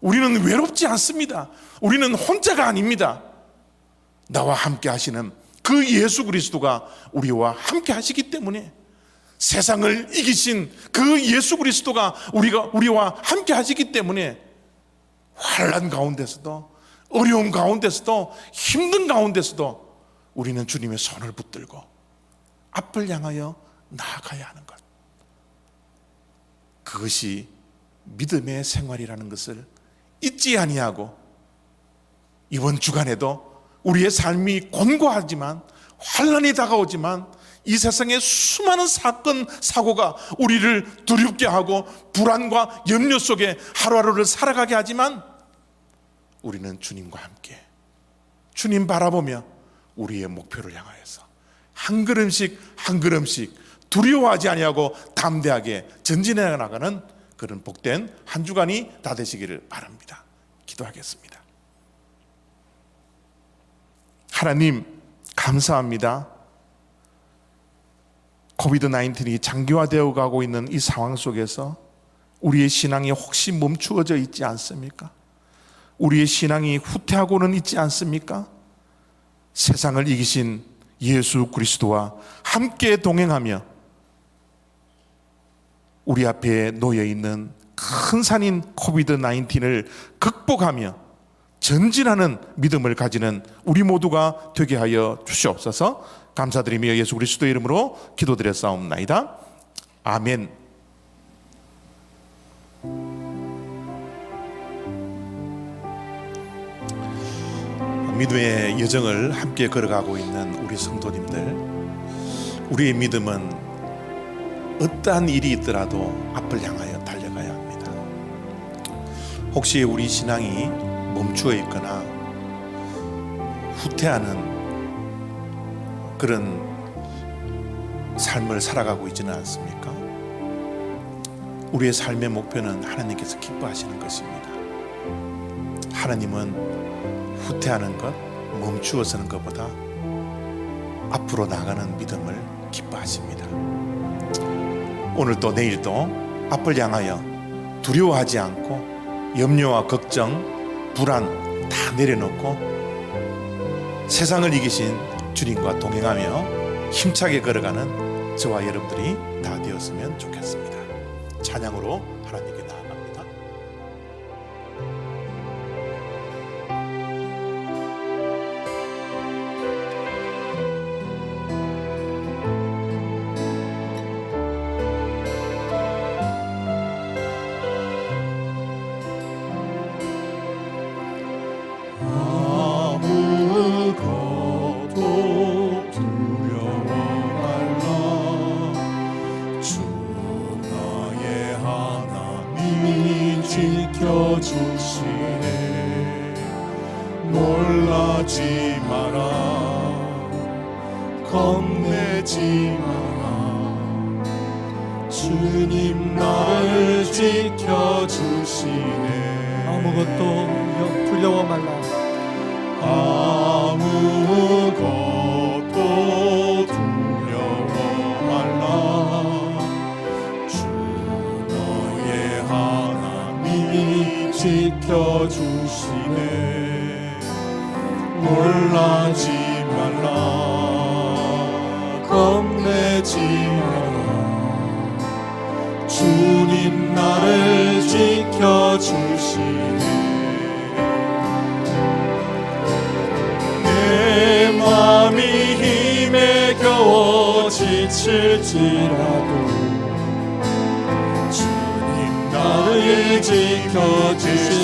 S4: 우리는 외롭지 않습니다. 우리는 혼자가 아닙니다. 나와 함께 하시는 그 예수 그리스도가 우리와 함께 하시기 때문에, 세상을 이기신 그 예수 그리스도가 우리와 함께 하시기 때문에 환난 가운데서도, 어려움 가운데서도, 힘든 가운데서도 우리는 주님의 손을 붙들고 앞을 향하여 나아가야 하는 것, 그것이 믿음의 생활이라는 것을 잊지 아니하고, 이번 주간에도 우리의 삶이 곤고하지만, 환난이 다가오지만, 이 세상의 수많은 사건 사고가 우리를 두렵게 하고 불안과 염려 속에 하루하루를 살아가게 하지만, 우리는 주님과 함께 주님 바라보며 우리의 목표를 향하여서 한 걸음씩 한 걸음씩 두려워하지 아니하고 담대하게 전진해 나가는 그런 복된 한 주간이 다 되시기를 바랍니다. 기도하겠습니다. 하나님, 감사합니다. 코비드-19이 장기화되어 가고 있는 이 상황 속에서 우리의 신앙이 혹시 멈추어져 있지 않습니까? 우리의 신앙이 후퇴하고는 있지 않습니까? 세상을 이기신 예수 그리스도와 함께 동행하며 우리 앞에 놓여 있는 큰 산인 코비드-19을 극복하며 전진하는 믿음을 가지는 우리 모두가 되게 하여 주시옵소서. 감사드리며 예수 그리스도의 이름으로 기도드렸사옵나이다. 아멘. 믿음의 여정을 함께 걸어가고 있는 우리 성도님들, 우리의 믿음은 어떠한 일이 있더라도 앞을 향하여 달려가야 합니다. 혹시 우리 신앙이 멈추어 있거나 후퇴하는 그런 삶을 살아가고 있지는 않습니까? 우리의 삶의 목표는 하나님께서 기뻐하시는 것입니다. 하나님은 후퇴하는 것, 멈추어 서는 것보다 앞으로 나가는 믿음을 기뻐하십니다. 오늘도 내일도 앞을 향하여 두려워하지 않고 염려와 걱정, 불안 다 내려놓고 세상을 이기신 주님과 동행하며 힘차게 걸어가는 저와 여러분들이 다 되었으면 좋겠습니다. 찬양으로 하나님께 나아갑니다.
S3: 아무것도 두려워 말라. 주 나의 하나님이 지켜주시네. 놀라지 마라. 겁내지 마라. 주님 나를 지켜주시네.
S2: 아무것도 두려워 말라.
S3: 아무것도 두려워 말라. 주 너의 하나님이 지켜주시네. 놀라지 말라. 겁내지 마라. 주님 나를 지켜주시네. 내 마음이 힘에 겨워 지칠지라도 주님 나를 지켜주시네.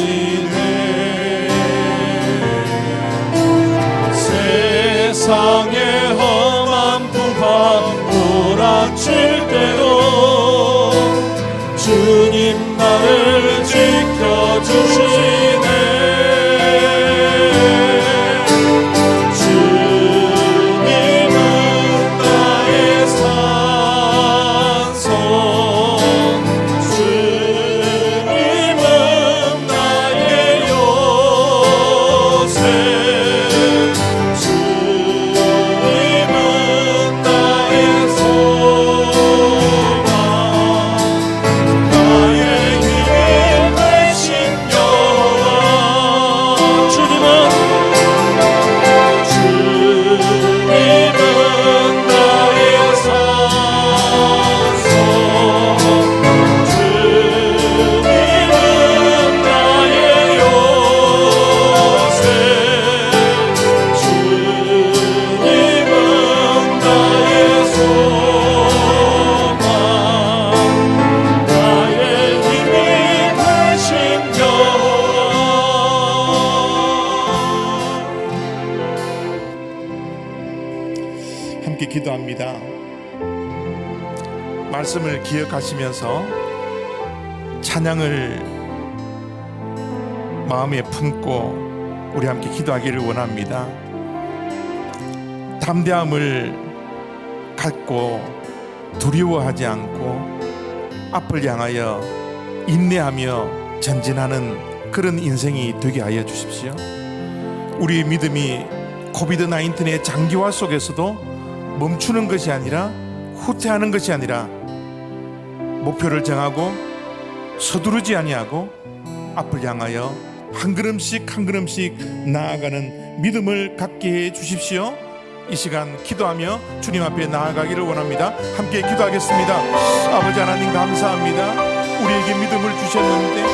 S3: 세상의 험한 부하 몰아칠 때도 주님 나를 지켜주시네.
S4: 함께 기도합니다. 말씀을 기억하시면서 찬양을 마음에 품고 우리 함께 기도하기를 원합니다. 담대함을 갖고 두려워하지 않고 앞을 향하여 인내하며 전진하는 그런 인생이 되게 하여 주십시오. 우리의 믿음이 코비드-19의 장기화 속에서도 멈추는 것이 아니라 후퇴하는 것이 아니라 목표를 정하고 서두르지 아니하고 앞을 향하여 한 걸음씩 한 걸음씩 나아가는 믿음을 갖게 해 주십시오. 이 시간 기도하며 주님 앞에 나아가기를 원합니다. 함께 기도하겠습니다. 아버지 하나님 감사합니다. 우리에게 믿음을 주셨는데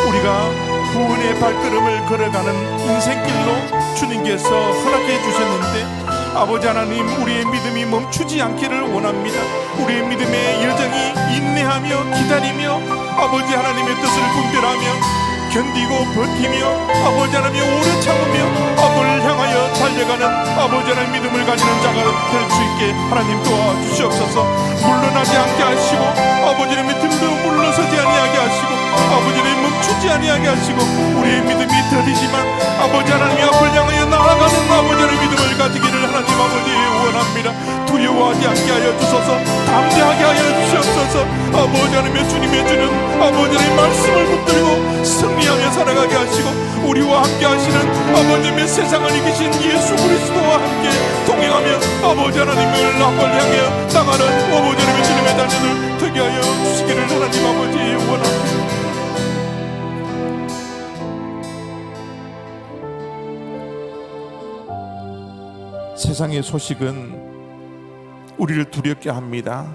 S4: 우리가 구원의 발걸음을 걸어가는 인생길로 주님께서 허락해 주셨는데 아버지 하나님 우리의 믿음이 멈추지 않기를 원합니다. 우리의 믿음의 여정이 인내하며 기다리며 아버지 하나님의 뜻을 분별하며 견디고 버티며 아버지 하나님 오래 참으며 앞을 향하여 달려가는 아버지 하나님 믿음을 가지는 자가 될 수 있게 하나님 도와주시옵소서. 물러나지 않게 하시고 아버지 하나님의 등도 물러서지 아니하게 하시고
S3: 아버지 하나님 멈추지 아니하게 하시고 우리의 믿음이 더디지만 아버지 하나님이 앞을 향하여 나아가는 아버지 하나님의 믿음을 가지기를 하나님 아버지 원합니다. 두려워하지 않게 하여 주소서. 담대하게 하여 주시옵소서. 아버지 하나님의 주님의 주는 아버지 하나님의 말씀을 붙들고 승리하며 살아가게 하시고 우리와 함께 하시는 아버님의 세상을 이기신 예수 그리스도와 함께 동행하며 아버지 하나님을 앞을 향하여 나가는 아버지 하나님의 주님의 자녀들 되게 하여 주시기를 하나님 아버지 원합니다.
S4: 세상의 소식은 우리를 두렵게 합니다.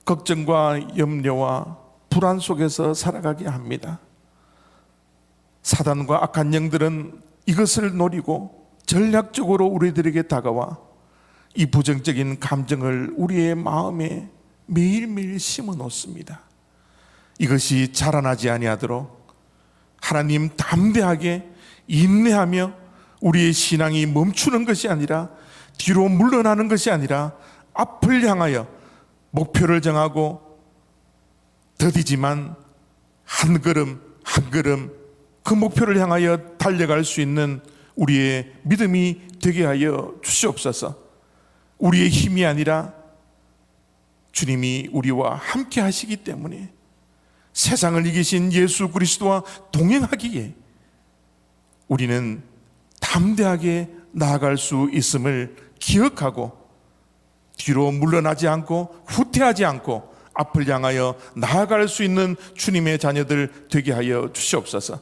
S4: 걱정과 염려와 불안 속에서 살아가게 합니다. 사단과 악한 영들은 이것을 노리고 전략적으로 우리들에게 다가와 이 부정적인 감정을 우리의 마음에 매일매일 심어 놓습니다. 이것이 자라나지 아니하도록 하나님 담대하게 인내하며 우리의 신앙이 멈추는 것이 아니라 뒤로 물러나는 것이 아니라 앞을 향하여 목표를 정하고 더디지만 한 걸음 한 걸음 그 목표를 향하여 달려갈 수 있는 우리의 믿음이 되게 하여 주시옵소서. 우리의 힘이 아니라 주님이 우리와 함께 하시기 때문에 세상을 이기신 예수 그리스도와 동행하기에 우리는 담대하게 나아갈 수 있음을 기억하고 뒤로 물러나지 않고 후퇴하지 않고 앞을 향하여 나아갈 수 있는 주님의 자녀들 되게 하여 주시옵소서.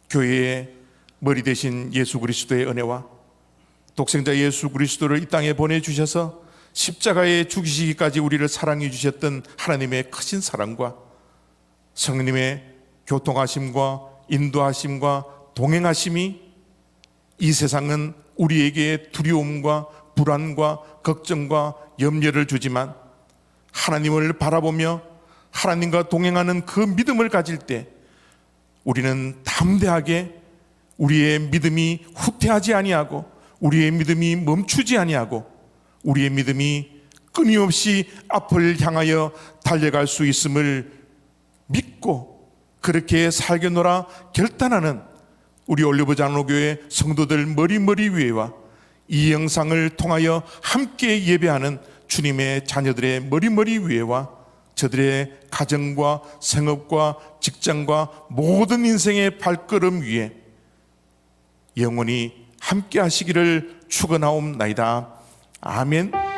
S4: 교회의 머리 되신 예수 그리스도의 은혜와 독생자 예수 그리스도를 이 땅에 보내주셔서 십자가에 죽이시기까지 우리를 사랑해 주셨던 하나님의 크신 사랑과 성령님의 교통하심과 인도하심과 동행하심이 이 세상은 우리에게 두려움과 불안과 걱정과 염려를 주지만 하나님을 바라보며 하나님과 동행하는 그 믿음을 가질 때 우리는 담대하게 우리의 믿음이 후퇴하지 아니하고 우리의 믿음이 멈추지 아니하고 우리의 믿음이 끊임없이 앞을 향하여 달려갈 수 있음을 믿고 그렇게 살겠노라 결단하는 우리 올리브 장로교회 성도들 머리 위에와 이 영상을 통하여 함께 예배하는 주님의 자녀들의 머리 위에와 저들의 가정과 생업과 직장과 모든 인생의 발걸음 위에 영원히 함께 하시기를 축원하옵나이다. 아멘.